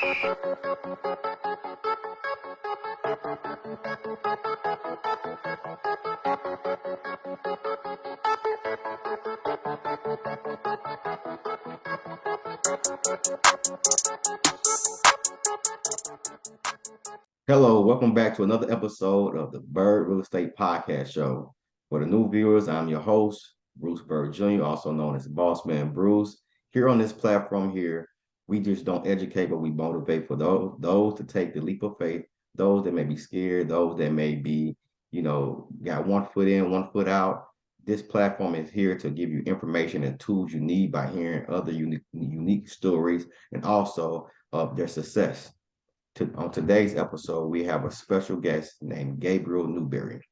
Hello, welcome back to another episode of the Bird Real Estate Podcast Show. For the new viewers, I'm your host, Bruce Bird Jr., also known as Bossman Bruce. Here on this platform here, we just don't educate, but we motivate for those to take the leap of faith, those that may be scared, those that may be, got one foot in, one foot out. This platform is here to give you information and tools you need by hearing other unique stories and also of their success. On today's episode, we have a special guest named Gabriel Newberry.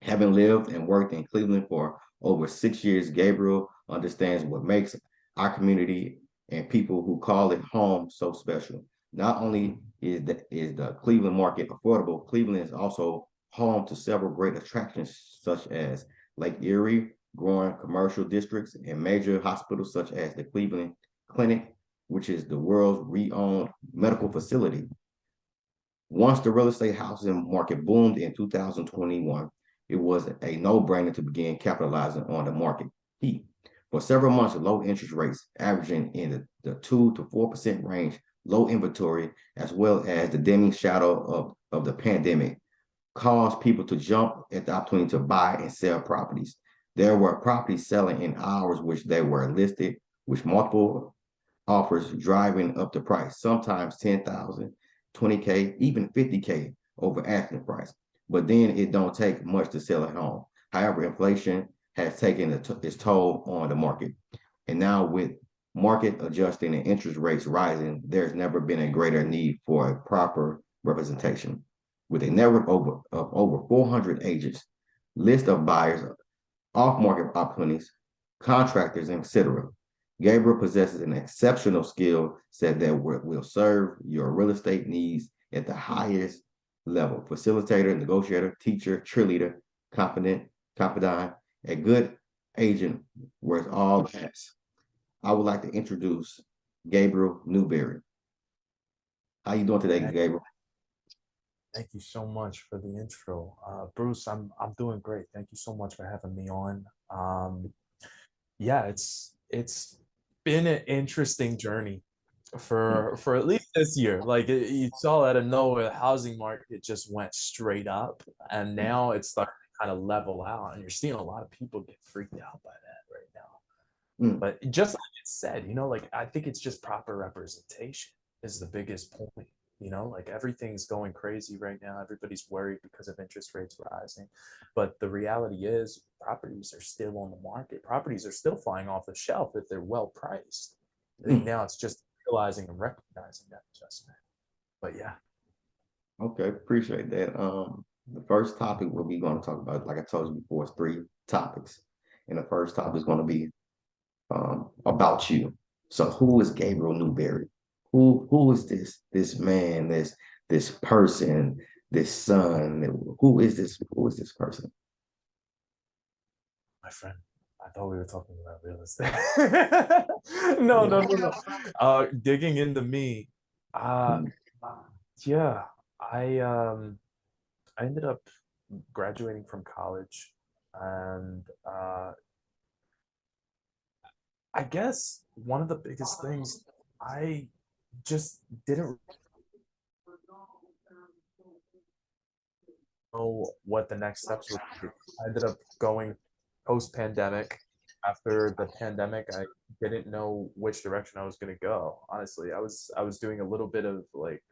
Having lived and worked in Cleveland for over 6 years, Gabriel understands what makes our community and people who call it home so special. Not only is the Cleveland market affordable, Cleveland is also home to several great attractions such as Lake Erie, growing commercial districts, and major hospitals such as the Cleveland Clinic, which is the world's renowned medical facility. Once the real estate housing market boomed in 2021, it was a no-brainer to begin capitalizing on the market heat. For several months, low interest rates averaging in the 2 to 4% range, low inventory, as well as the dimming shadow of the pandemic, caused people to jump at the opportunity to buy and sell properties. There were properties selling in hours which they were listed, with multiple offers driving up the price, sometimes 10,000, 20K, even 50K over asking price. But then it don't take much to sell a home. However, inflation has taken its toll on the market. And now with market adjusting and interest rates rising, there's never been a greater need for a proper representation. With a network of over 400 agents, list of buyers, off-market opportunities, contractors, etc. Gabriel possesses an exceptional skill set that will serve your real estate needs at the highest level. Facilitator, negotiator, teacher, cheerleader, confidant, a good agent wears all hats. I would like to introduce Gabriel Newberry. How you doing today, Gabriel? Thank you so much for the intro. Bruce, I'm doing great. Thank you so much for having me on. Yeah, it's been an interesting journey for at least this year. Like you saw out of nowhere, the housing market just went straight up, and now it's starting to kind of level out, and you're seeing a lot of people get freaked out by that right now. But just like it said, like I think it's just proper representation is the biggest point. Like everything's going crazy right now. Everybody's worried because of interest rates rising. But the reality is properties are still on the market. Properties are still flying off the shelf if they're well priced. I think now it's just realizing and recognizing that adjustment. But yeah. Okay, appreciate that. The first topic we're going to talk about, like I told you before, is 3 topics. And the first topic is going to be about you. So who is Gabriel Newberry? Who is this man, this person, this son? Who is this person? My friend, I thought we were talking about real estate. No. Digging into me. Yeah, I ended up graduating from college, and I guess one of the biggest things, I just didn't know what the next steps would be. I ended up going post-pandemic. After the pandemic, I didn't know which direction I was going to go. Honestly, I was doing a little bit of like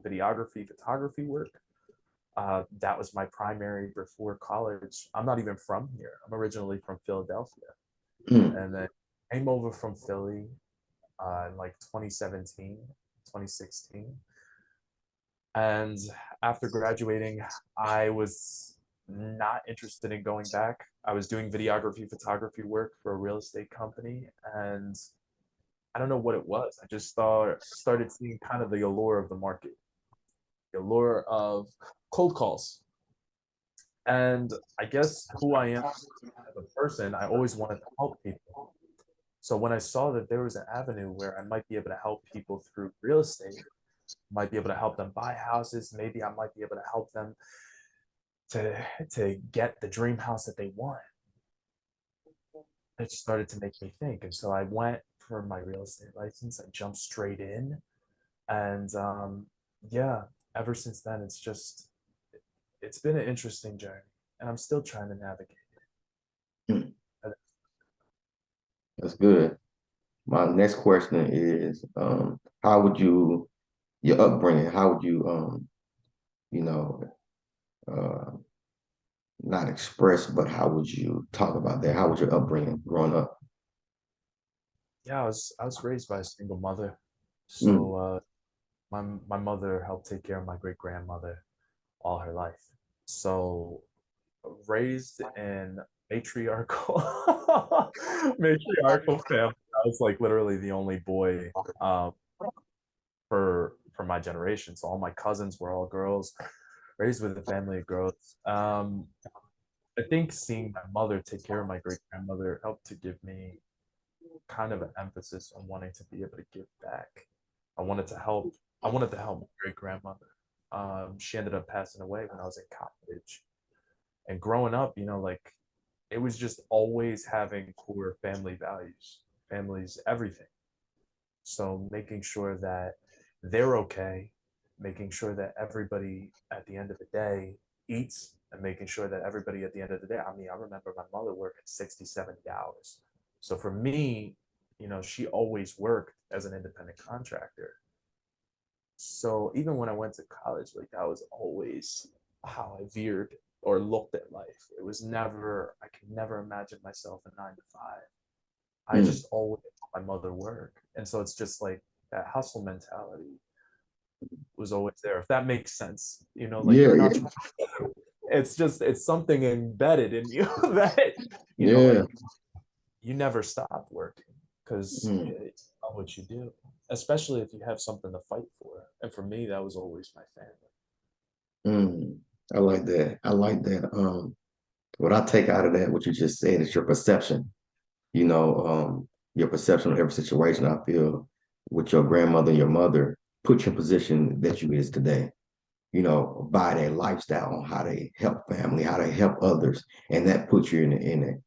videography, photography work. That was my primary before college. I'm not even from here. I'm originally from Philadelphia, and then came over from Philly in like 2017, 2016. And after graduating, I was not interested in going back. I was doing videography, photography work for a real estate company, and I don't know what it was. I just started seeing kind of the allure of the market, the allure of cold calls. And I guess who I am as a person, I always wanted to help people. So when I saw that there was an avenue where I might be able to help people through real estate, might be able to help them buy houses. Maybe I might be able to help them to get the dream house that they want. It started to make me think. And so I went for my real estate license. I jumped straight in. And yeah, ever since then, it's been an interesting journey. And I'm still trying to navigate Hmm, it. that's good. My next question is, how would you, your upbringing, how would you, you know, uh, not express, but how would you talk about that? How was your upbringing growing up? Yeah, I was raised by a single mother. Mm, So my mother helped take care of my great grandmother all her life. So raised in matriarchal matriarchal family. I was like literally the only boy um, for my generation. So all my cousins were all girls, raised with a family of girls. I think seeing my mother take care of my great grandmother helped to give me kind of an emphasis on wanting to be able to give back. I wanted to help. I wanted to help my great grandmother. She ended up passing away when I was in college. And growing up, like it was just always having core family values. Family's everything. So making sure that they're okay, making sure that everybody at the end of the day eats, and making sure that everybody at the end of the day, I mean, I remember my mother working 60, 70 hours. So for me, she always worked as an independent contractor. So even when I went to college, like that was always how I veered or looked at life. It was never, I could never imagine myself a 9 to 5. I mm, just always my mother work. And so it's just like that hustle mentality was always there. If that makes sense, like yeah, you're yeah, not, it's something embedded in you that, yeah. like you never stop working because Mm, it's not what you do, especially if you have something to fight for. And for me, that was always my family. mm. I like that. I like that. What I take out of that, what you just said, is your perception. Your perception of every situation. I feel with your grandmother and your mother put you in position that you is today. By their lifestyle on how they help family, how they help others, and that puts you in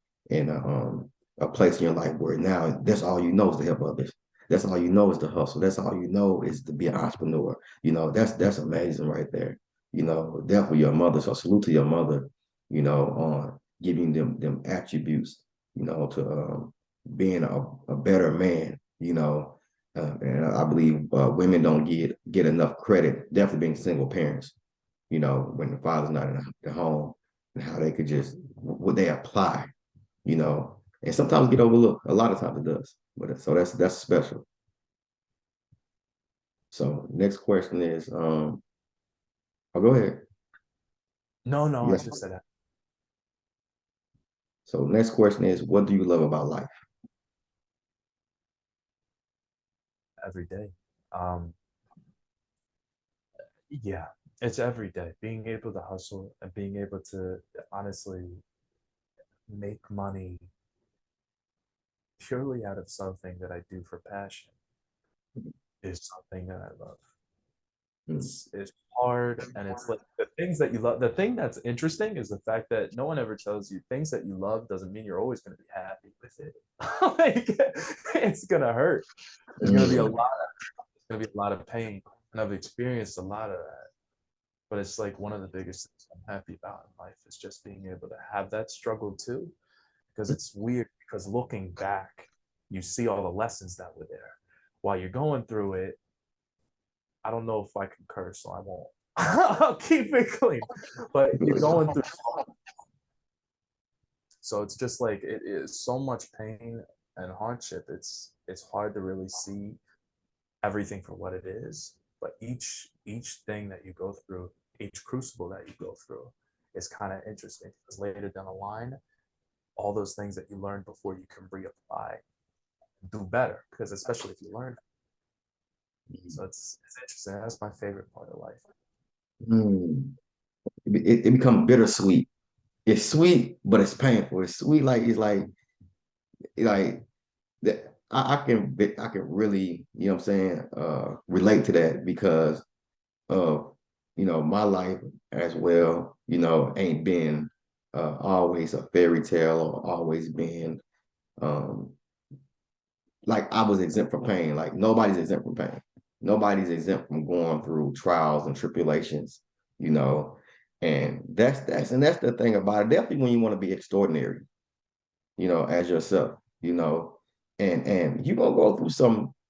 a place in your life where now that's all you know is to help others. That's all you know is to hustle. That's all you know is to be an entrepreneur. That's amazing right there. Definitely your mother. So salute to your mother. On giving them attributes. To being a better man. And I believe women don't get enough credit, definitely being single parents, when the father's not in the home, and how they could just, what they apply, and sometimes get overlooked. A lot of times it does. But so that's special. So next question is, oh, go ahead. No, no, I Yes. just said that So next question is, what do you love about life? every day. Um, yeah, it's every day. Being able to hustle and being able to honestly make money purely out of something that I do for passion is something that I love. Mm, It's hard, and it's like the things that you love. The thing that's interesting is the fact that no one ever tells you things that you love doesn't mean you're always going to be happy with it. Like, it's gonna hurt. There's gonna be a mm, lot. There's gonna be a lot of pain, and I've experienced a lot of that. But it's like one of the biggest things I'm happy about in life is just being able to have that struggle too, because it's weird. Because looking back, you see all the lessons that were there. While you're going through it, I don't know if I can curse, so I won't. I'll keep it clean. But you're going through, so it's just like it is so much pain and hardship. It's hard to really see everything for what it is. But each thing that you go through, each crucible that you go through, is kind of interesting because later down the line, all those things that you learned before you can reapply, do better. Because especially if you learn, so it's interesting. That's my favorite part of life. mm. It becomes bittersweet. It's sweet, but it's painful. It's sweet, like it's like that. I can really, you know what I'm saying, relate to that because of, my life as well, ain't been always a fairy tale or always been um like I was exempt from pain. Like nobody's exempt from pain. Nobody's exempt from going through trials and tribulations, you know. And that's the thing about it. Definitely when you want to be extraordinary, as yourself, and you're gonna go through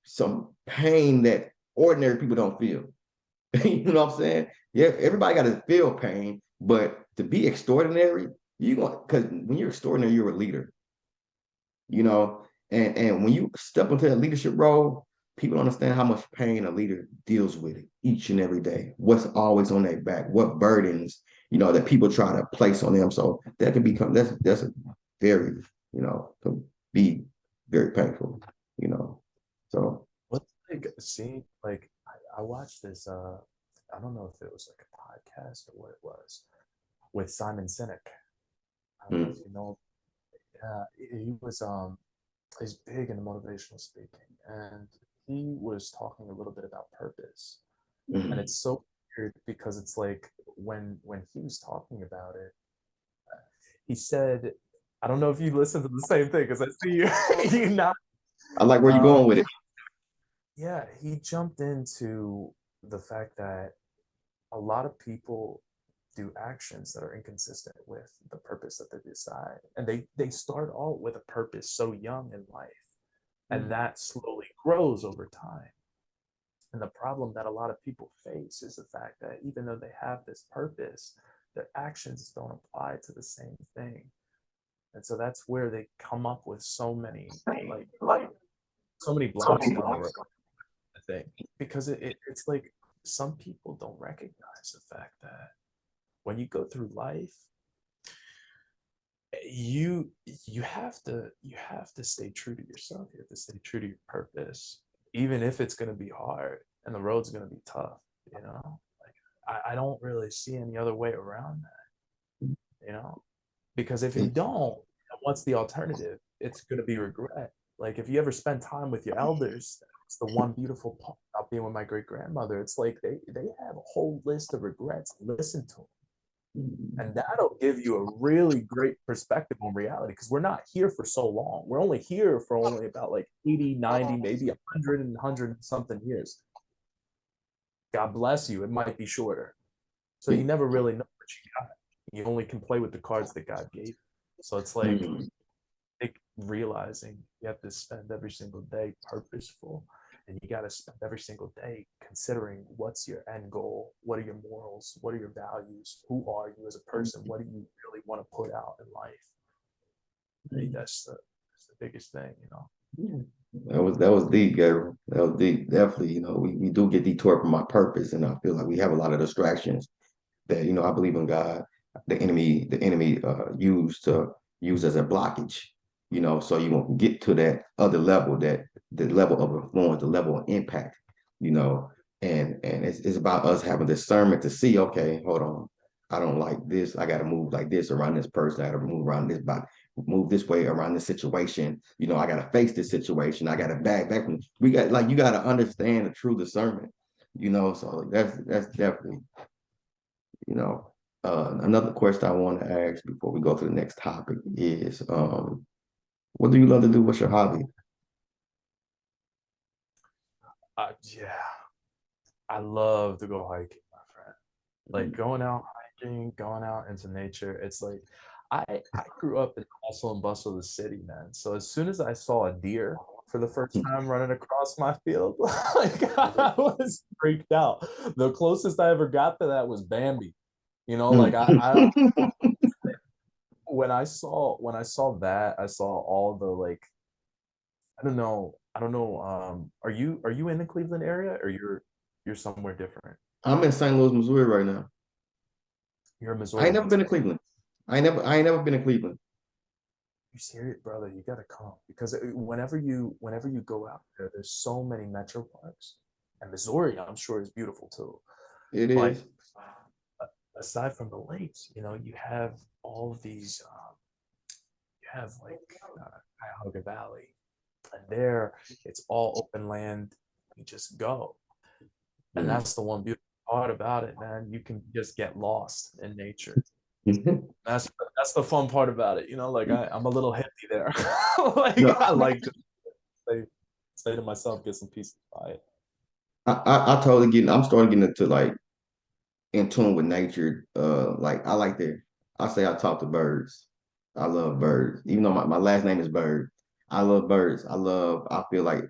some pain that ordinary people don't feel. You know what I'm saying? Yeah, everybody got to feel pain, but to be extraordinary, you going because when you're extraordinary, you're a leader, you know, and when you step into that leadership role, people understand how much pain a leader deals with it each and every day. What's always on their back, what burdens, that people try to place on them. So that can become that's a very, can be very painful, you know. So What's like seeing like I watched this I don't know if it was like a podcast or what it was with Simon Sinek. I don't know if mm, you know. He was he's big into motivational speaking, and he was talking a little bit about purpose. And mm. it's so weird because it's like when he was talking about it, he said, I don't know if you listen to the same thing because I see you you not. I like where you're Um, going with it. yeah, he jumped into the fact that a lot of people do actions that are inconsistent with the purpose that they decide, and they start out with a purpose so young in life, and Mm, that slowly grows over time. And the problem that a lot of people face is the fact that even though they have this purpose, their actions don't apply to the same thing. And so that's where they come up with like so many blanks down the road, I think. Because it's like some people don't recognize the fact that when you go through life, you you have to stay true to yourself. You have to stay true to your purpose, even if it's gonna be hard and the road's gonna be tough, you know? Like I don't really see any other way around that, you know? Because if you mm, don't, what's the alternative? It's gonna be regret. Like if you ever spend time with your elders, it's the one beautiful part about being with my great grandmother. It's like they have a whole list of regrets. Listen to them, mm, and that'll give you a really great perspective on reality because we're not here for so long. We're only here for only about like 80, 90, maybe 100 and 100 something years. God bless you. It might be shorter. So you mm, never really know what you got. You only can play with the cards that God gave you. So it's like mm. realizing you have to spend every single day purposeful, and you got to spend every single day considering what's your end goal, what are your morals, what are your values, who are you as a person, what do you really want to put out in life. I think that's the biggest thing, you know. That was deep, Gabriel. That was deep. Definitely, we do get detoured from our purpose, and I feel like we have a lot of distractions that I believe in God. The enemy used to use as a blockage, so you won't get to that other level, that the level of influence, the level of impact, you know, and it's about us having discernment to see, okay, hold on, I don't like this. I got to move like this around this person. I got to move around this, but move this way around this situation. I got to face this situation. I got to back from. We got like you got to understand the true discernment. So that's definitely you know. Another question I want to ask before we go to the next topic is, what do you love to do? What's your hobby? Yeah, I love to go hiking, my friend. Like going out hiking, going out into nature. It's like I grew up in the hustle and bustle of the city, man. So as soon as I saw a deer for the first time running across my field, like I was freaked out. The closest I ever got to that was Bambi. You know, like I when I saw that, I saw all the like I don't know. Are you in the Cleveland area or you're somewhere different? I'm in St. Louis, Missouri right now. You're in I Missouri. ain't never been to Cleveland. I ain't never been to Cleveland. You serious, brother? You gotta come because whenever you go out there, there's so many metro parks, and Missouri, I'm sure, is beautiful too. It But is. aside from the lakes, you have all of these. You have like Cuyahoga Valley. And there, it's all open land. You just go. And Mm. that's the one beautiful part about it, man. You can just get lost in nature. That's that's the fun part about it. Like I'm a little hippie there. Like No, I like to say to myself, get some peace by it. I totally get. I'm starting getting into like in tune with nature. Like I like to. I say I talk to birds. I love birds. Even though my last name is Bird, I love birds. I feel like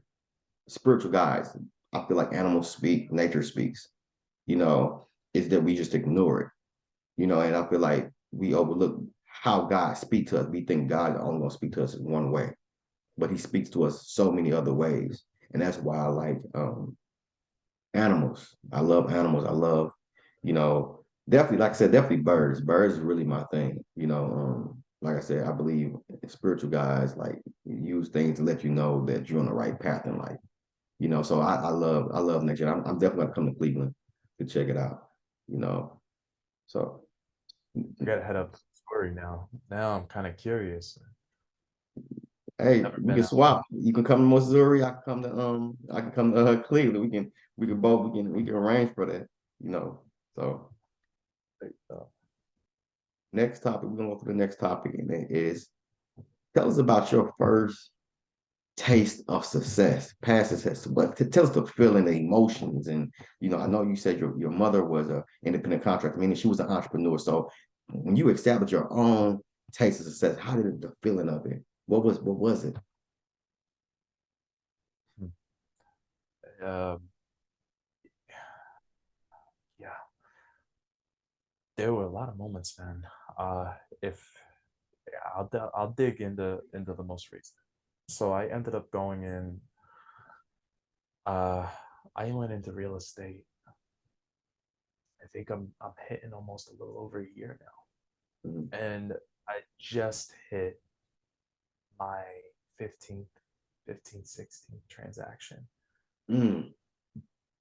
spiritual guides. I feel like animals speak, nature speaks. You know, it's that we just ignore it. And I feel like we overlook how God speaks to us. We think God is only gonna speak to us one way, but He speaks to us so many other ways, and that's why I like animals. I love animals. I love, definitely, like I said, definitely birds. Birds is really my thing. Like I said, I believe spiritual guys like use things to let you know that you're on the right path in life. So I love nature. I'm definitely gonna come to Cleveland to check it out. You know, so I gotta head up to the story now. Now I'm kind of curious. hey, Never we been can out. swap. You can come to Missouri. I can come to Cleveland. We can both we can arrange for that. You know. So There. So, next topic, we're gonna go to the next topic, and it is tell us about your first taste of success, past success. But tell us the feeling, the emotions, and I know you said your mother was a independent contractor, meaning she was an entrepreneur. So when you established your own taste of success, how did the feeling of it? What was it? um, yeah, there were a lot of moments, man. If I'll dig into the most recent. So I ended up going in. Uh, I went into real estate. I think I'm hitting almost a little over a year Mm, now, and I just hit my 15th, 16th transaction. mm,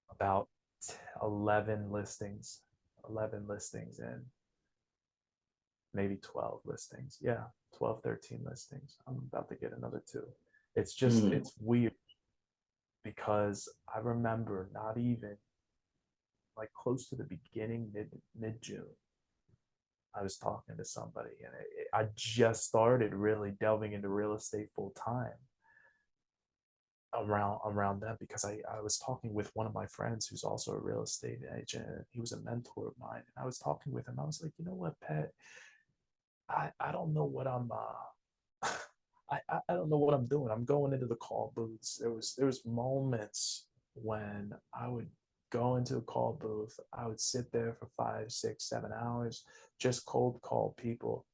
About 11 listings, 11 listings in, maybe 12 listings. Yeah, 12, 13 listings. I'm about to get another two. mm, It's weird because I remember not even like close to the beginning, mid June, I was talking to somebody and I just started really delving into real estate full time around that because I was talking with one of my friends who's also a real estate agent. He was a mentor of mine. And I was talking with him. I was like, you know what, Pat? I don't know what I'm I don't know what I'm doing. I'm going into the call booths. There was moments when I would go into a call booth. I would sit there for 5, 6, 7 hours, just cold call people.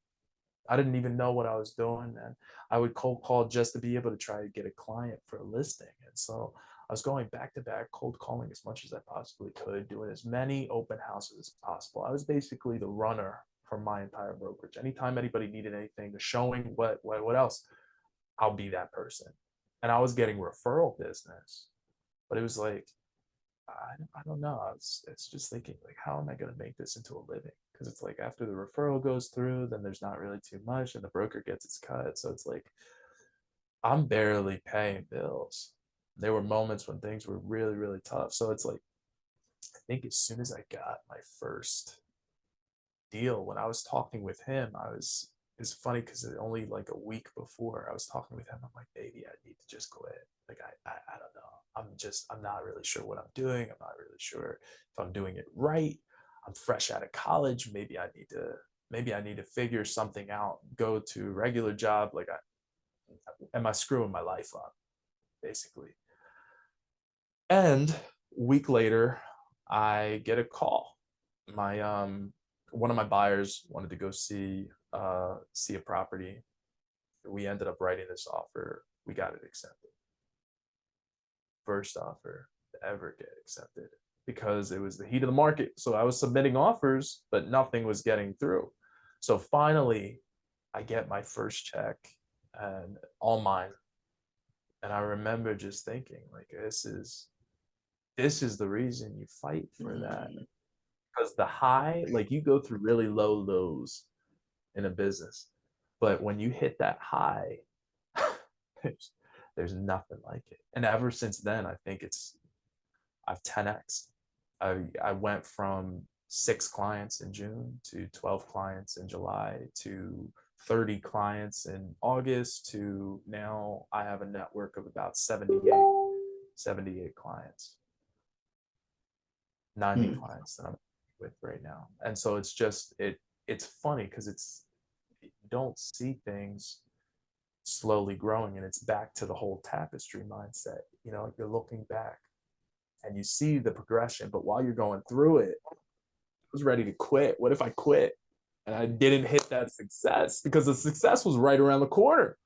I didn't even know what I was doing, and I would cold call just to be able to try to get a client for a listing. And so I was going back to back cold calling as much as I possibly could, doing as many open houses as possible. I was basically the runner for my entire brokerage. Anytime anybody needed anything, the showing, what else, I'll be that person. And I was getting referral business, but it was like I don't know. It's just thinking like, how am I going to make this into a living? Because it's like after the referral goes through, then there's not really too much, and the broker gets its cut. So it's like I'm barely paying bills. There were moments when things were really, really tough. So it's like I think as soon as I got my first deal, when I was talking with him, it's funny because only like a week before I was talking with him, I'm like, baby, I need to just quit. Like I don't know. I'm not really sure what I'm doing. I'm not really sure if I'm doing it right. I'm fresh out of college. Maybe I need to figure something out, go to a regular job. Like am I screwing my life up, basically? And a week later, I get a call. My one of my buyers wanted to go see a property. We ended up writing this offer. We got it accepted. First offer to ever get accepted because it was the heat of the market. So I was submitting offers, but nothing was getting through. So finally, I get my first check and all mine. And I remember just thinking, like, this is the reason you fight for that. mm. Because the high, like you go through really low lows in a business, but when you hit that high, there's There's nothing like it. And ever since then, I think I've 10x. I went from 6 clients in June to 12 clients in July to 30 clients in August to now I have a network of about 78 clients, 90 Hmm. clients that I'm with right now. And so it's funny because you don't see things slowly growing, and it's back to the whole tapestry mindset. You're looking back and you see the progression, but while you're going through it, I was ready to quit. What if I quit and I didn't hit that success, because the success was right around the corner?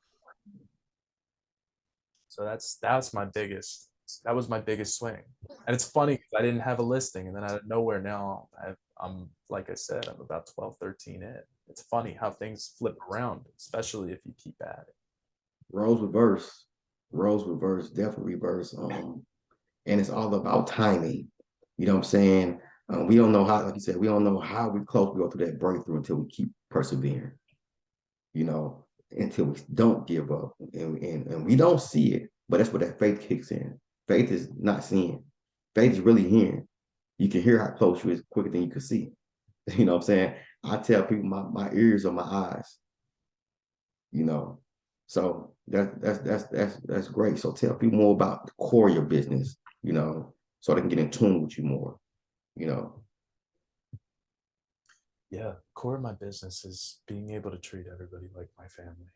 So that was my biggest swing. And it's funny because I didn't have a listing, and then out of nowhere now I'm like I said, I'm about 12, 13 in. It's funny how things flip around, especially if you keep at it. Roles reverse, roles reverse, definitely reverse. And it's all about timing. You know what I'm saying? We don't know how, like you said, we don't know how we close we go through that breakthrough until we keep persevering. You know, until we don't give up, and we don't see it, but that's where that faith kicks in. Faith is not seeing. Faith is really hearing. You can hear how close you is quicker than you can see. You know what I'm saying? I tell people my ears are my eyes, you know. So that's great. So tell people more about the core of your business, you know, so they can get in tune with you more, you know. Yeah, core of my business is being able to treat everybody like my family.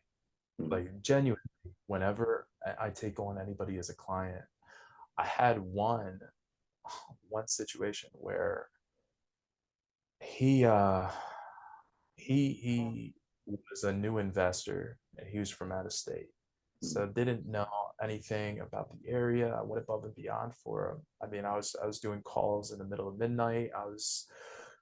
Mm. Like genuinely, whenever I take on anybody as a client, I had one situation where he uh he was a new investor and he was from out of state. So didn't know anything about the area. I went above and beyond for him. I mean, I was doing calls in the middle of midnight. I was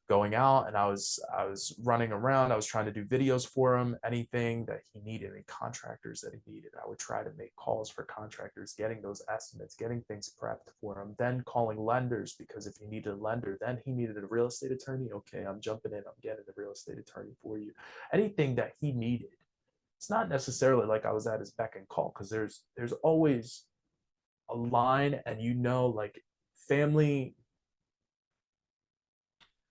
going out and I was running around. I was trying to do videos for him, anything that he needed, any contractors that he needed. I would try to make calls for contractors, getting those estimates, getting things prepped for him, then calling lenders, because if he needed a lender, then he needed a real estate attorney. Okay, I'm jumping in, I'm getting a real estate attorney for you. Anything that he needed. It's not necessarily like I was at his beck and call, because there's always a line, and like family,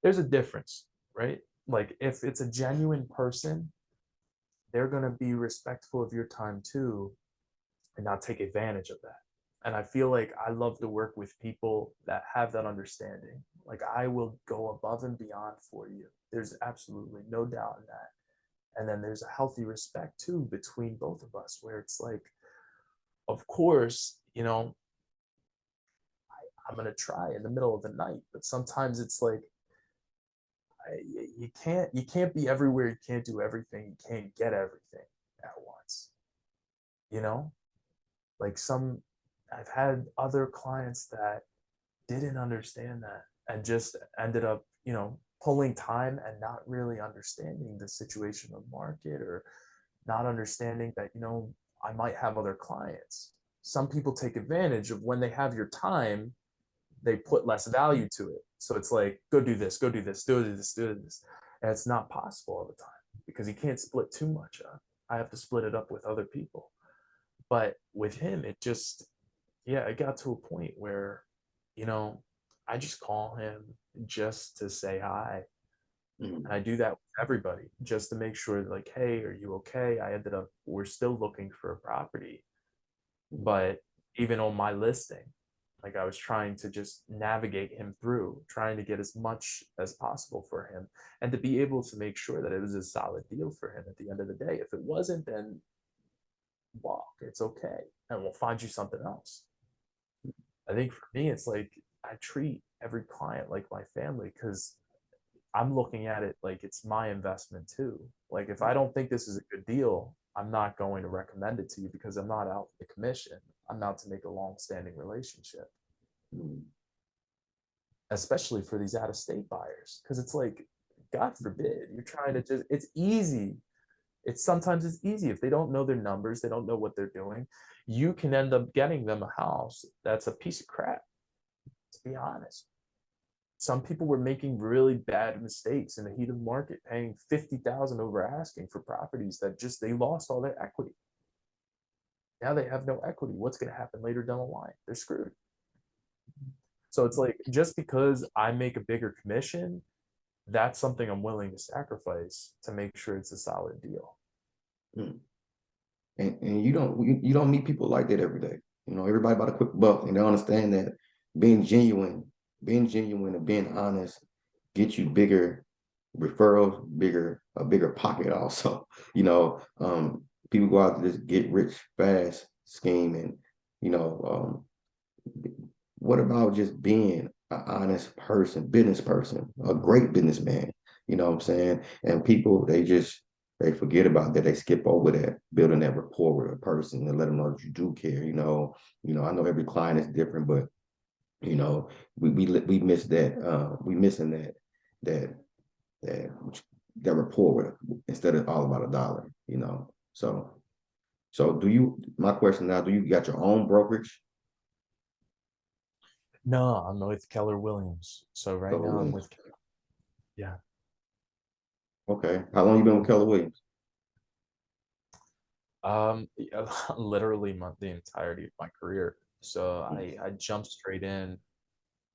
there's a difference, right? Like if it's a genuine person, they're going to be respectful of your time too and not take advantage of that. And I feel like I love to work with people that have that understanding. Like I will go above and beyond for you. There's absolutely no doubt in that. And then there's a healthy respect too between both of us, where it's like, of course, I'm going to try in the middle of the night, but sometimes it's like, you can't be everywhere, you can't do everything, you can't get everything at once, you know like I've had other clients that didn't understand that and just ended up pulling time and not really understanding the situation of market, or not understanding that I might have other clients. Some people take advantage of when they have your time, they put less value to it. So it's like, go do this, go do this, do this, do this. And it's not possible all the time because you can't split too much up. I have to split it up with other people. But with him, it got to a point where, you know, I just call him just to say hi. Mm. And I do that with everybody just to make sure, like, hey, are you okay? We're still looking for a property. But even on my listing, like I was trying to just navigate him through, trying to get as much as possible for him and to be able to make sure that it was a solid deal for him at the end of the day. If it wasn't, then walk, it's okay. And we'll find you something else. I think for me, it's like I treat every client like my family because I'm looking at it like it's my investment too. Like if I don't think this is a good deal, I'm not going to recommend it to you because I'm not out for the commission. I'm out to make a long-standing relationship, Mm. especially for these out-of-state buyers. Because it's like, God forbid, you're trying to it's easy. Sometimes it's easy. If they don't know their numbers, they don't know what they're doing, you can end up getting them a house that's a piece of crap, to be honest. Some people were making really bad mistakes in the heat of the market, paying 50,000 over asking for properties that just they lost all their equity. Now they have no equity. What's going to happen later down the line? They're screwed. So it's like, just because I make a bigger commission, that's something I'm willing to sacrifice to make sure it's a solid deal. Mm. And you don't meet people like that every day. You know, everybody about a quick buck, and they understand that being genuine, and being honest gets you bigger referrals, a bigger pocket also. You know, people go out to this get rich fast scheme, and you know, what about just being an honest person, business person, a great businessman? You know what I'm saying? And people, they forget about that. They skip over that, building that rapport with a person and let them know that you do care. I know every client is different, but you know, we miss that. We missing that that that rapport with them instead of all about a dollar. You know, so do you? My question now: do you got your own brokerage? No, I'm with Keller Williams. So right Keller now I'm Williams. with, yeah. Okay. How long you been with Keller Williams? Literally the entirety of my career. So I jumped straight in.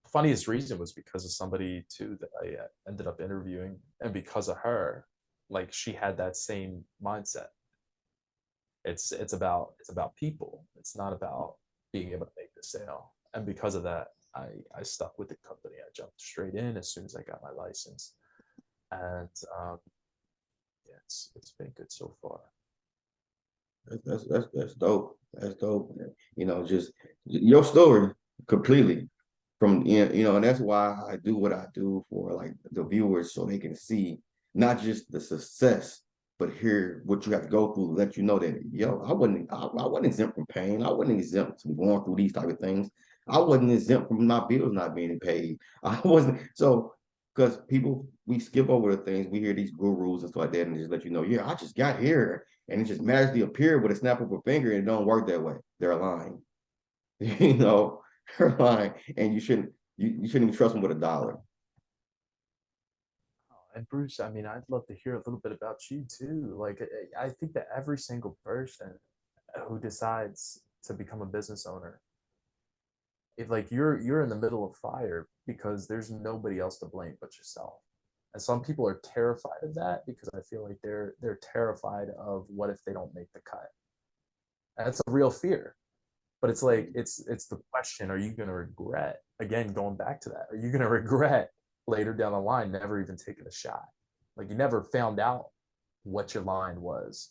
Funniest reason was because of somebody too that I ended up interviewing, and because of her, like, she had that same mindset. It's about people. It's not about being able to make the sale. And because of that, I stuck with the company. I jumped straight in as soon as I got my license, and yeah, it's been good so far. That's dope. That's dope. You know, just your story completely from and that's why I do what I do for like the viewers so they can see not just the success, but hear what you have to go through, let you know that I wasn't exempt from pain. I wasn't exempt from going through these type of things. I wasn't exempt from my bills not being paid. I wasn't so because people we skip over the things, we hear these gurus and stuff like that, and just let you know, yeah, I just got here and it just magically appeared with a snap of a finger, and it don't work that way. They're lying. you know, they're lying, and you shouldn't even trust them with a dollar. And Bruce, I mean, I'd love to hear a little bit about you too. Like, I think that every single person who decides to become a business owner, if like you're in the middle of fire because there's nobody else to blame but yourself. And some people are terrified of that because I feel like they're terrified of what if they don't make the cut. And that's a real fear. But it's like it's the question: are you going to regret? Again, going back to that, are you going to regret later down the line never even taking a shot? Like, you never found out what your line was.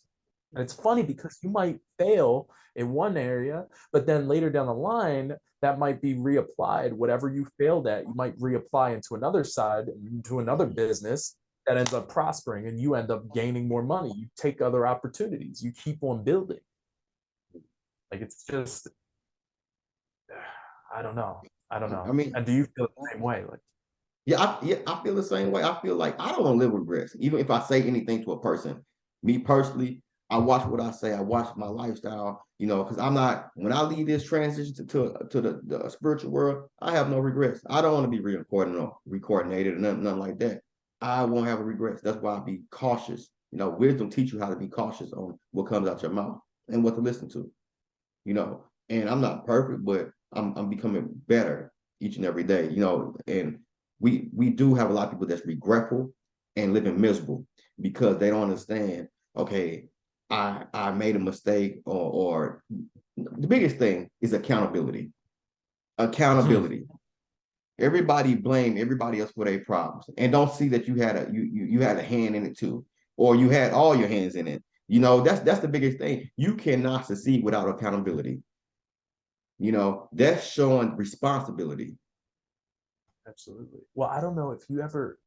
And it's funny because you might fail in one area, but then later down the line, that might be reapplied. Whatever you failed at, you might reapply into another side, into another business that ends up prospering, and you end up gaining more money. You take other opportunities, you keep on building. Like, it's just, I don't know. I don't I know. mean, And do you feel the same way? Like, I feel the same way. I feel like I don't want to live with regrets. Even if I say anything to a person, me personally, I watch what I say. I watch my lifestyle. Because I'm not. When I leave this transition to the spiritual world, I have no regrets. I don't want to be re-recorded or recoordinated or nothing like that. I won't have regrets. That's why I be cautious. Wisdom teach you how to be cautious on what comes out your mouth and what to listen to. And I'm not perfect, but I'm becoming better each and every day. And we do have a lot of people that's regretful and living miserable because they don't understand. Okay, I made a mistake, or the biggest thing is accountability. Accountability. Everybody blame everybody else for their problems and don't see that you had a hand in it too, or you had all your hands in it. That's the biggest thing. You cannot succeed without accountability. That's showing responsibility. absolutely. Well, I don't know if you ever,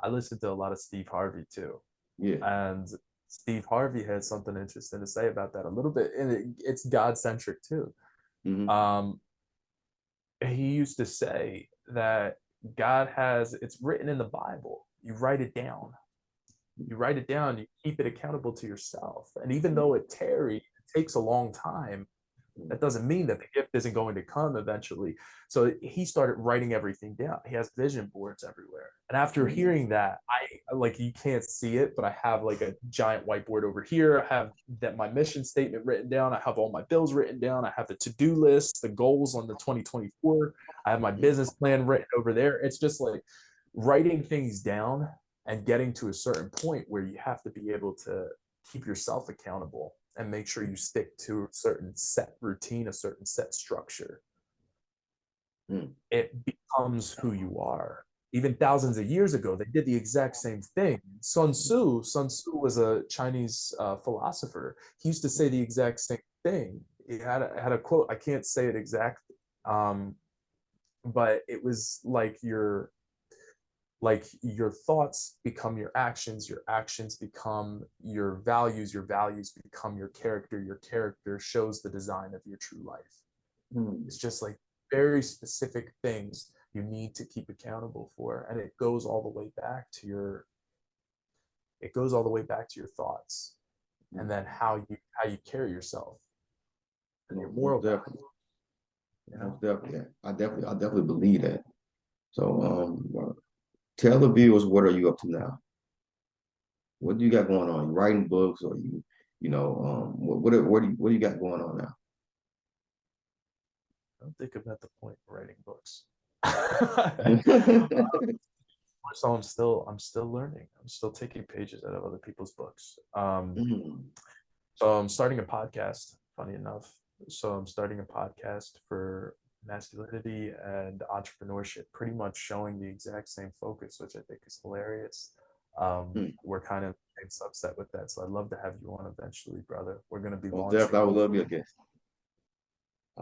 I listened to a lot of Steve Harvey too. Yeah. And Steve Harvey had something interesting to say about that a little bit. And it's God centric too. Mm-hmm. Um, he used to say that God has, it's written in the Bible. You write it down. You write it down, you keep it accountable to yourself. And even though it takes a long time, That doesn't mean that the gift isn't going to come eventually. So he started writing everything down. He has vision boards everywhere. And after hearing that, I like, you can't see it, but I have like a giant whiteboard over here. I have that my mission statement written down. I have all my bills written down. I have the to-do list, the goals on the 2024. I have my business plan written over there. It's just like writing things down and getting to a certain point where you have to be able to keep yourself accountable and make sure you stick to a certain set routine, a certain set structure. It becomes who you are. Even thousands of years ago, they did the exact same thing. Sun Tzu was a Chinese philosopher. He used to say the exact same thing. He had a quote. I can't say it exact, but it was like your thoughts become your actions become your values become your character shows the design of your true life. It's just like very specific things you need to keep accountable for, and it goes all the way back to your thoughts, and then how you carry yourself and your moral Definitely. you know? Definitely. I definitely believe that. So tell the viewers, what are you up to now? What do you got going on? You writing books, or what do you got going on now? I don't think I'm at the point of writing books. So I'm still learning. I'm still taking pages out of other people's books. So I'm starting a podcast, funny enough. So I'm starting a podcast for masculinity and entrepreneurship, pretty much showing the exact same focus, which I think is hilarious. We're kind of in subset with that. So I'd love to have you on eventually, brother. We're going to be Well, launching. definitely, I would love to be a guest.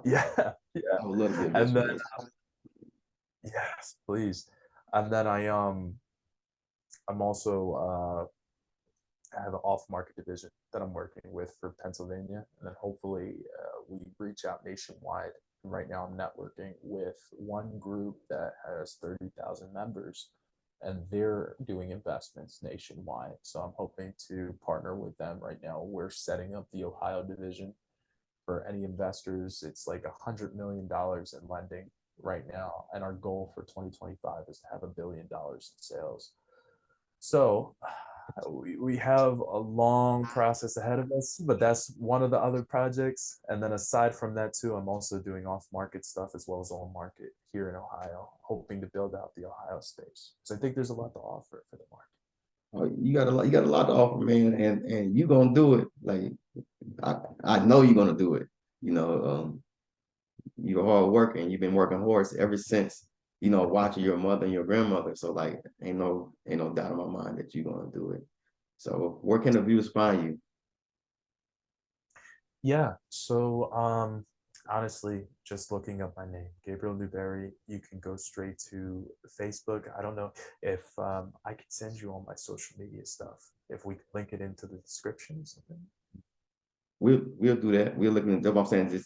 Yeah. Yeah. I would love to be a guest And for then, this. yes, please. And then I'm also, I have an off-market division that I'm working with for Pennsylvania, and then hopefully we reach out nationwide. And right now, I'm networking with one group that has 30,000 members, and they're doing investments nationwide. So I'm hoping to partner with them right now. We're setting up the Ohio division for any investors. It's like $100 million in lending right now, and our goal for 2025 is to have $1 billion in sales. So we have a long process ahead of us, but that's one of the other projects. And then aside from that too, I'm also doing off-market stuff as well as on-market here in Ohio, hoping to build out the Ohio space. So I think there's a lot to offer for the market. You got a lot. You got a lot to offer, man, and you gonna do it. Like I know you're gonna do it. You know, you're hard working. You've been working hard ever since, watching your mother and your grandmother. So like, ain't no doubt in my mind that you're gonna do it. So where can the viewers find you? Yeah. So honestly, just looking up my name, Gabriel Newberry, you can go straight to Facebook. I don't know if I could send you all my social media stuff, if we could link it into the description or something. We'll do that. We're looking. That's what I'm saying.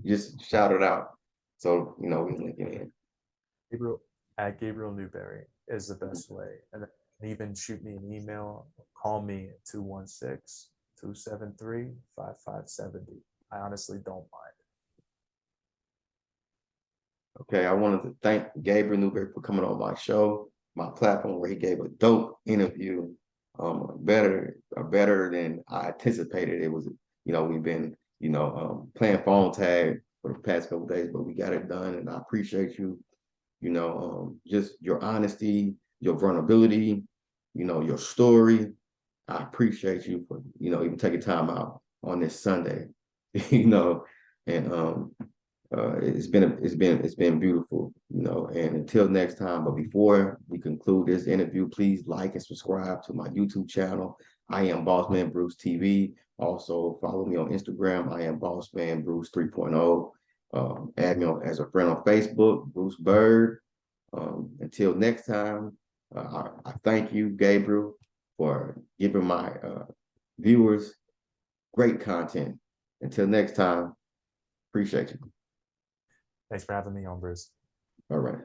Just shout it out. So we link it in. Gabriel at Gabriel Newberry is the best way. And then even shoot me an email, call me at 216-273-5570. I honestly don't mind. Okay, I wanted to thank Gabriel Newberry for coming on my show, my platform, where he gave a dope interview, better than I anticipated. It was, we've been, playing phone tag for the past couple of days, but we got it done, and I appreciate you, just your honesty, your vulnerability, your story. I appreciate you for, even taking time out on this Sunday, and it's been beautiful, and until next time. But before we conclude this interview, please like and subscribe to my YouTube channel. I am Bossman Bruce TV. Also follow me on Instagram. I am Bossman Bruce 3.0. Add me as a friend on Facebook, Bruce Bird. Until next time, I thank you, Gabriel, for giving my viewers great content. Until next time, appreciate you. Thanks for having me on, Bruce. All right.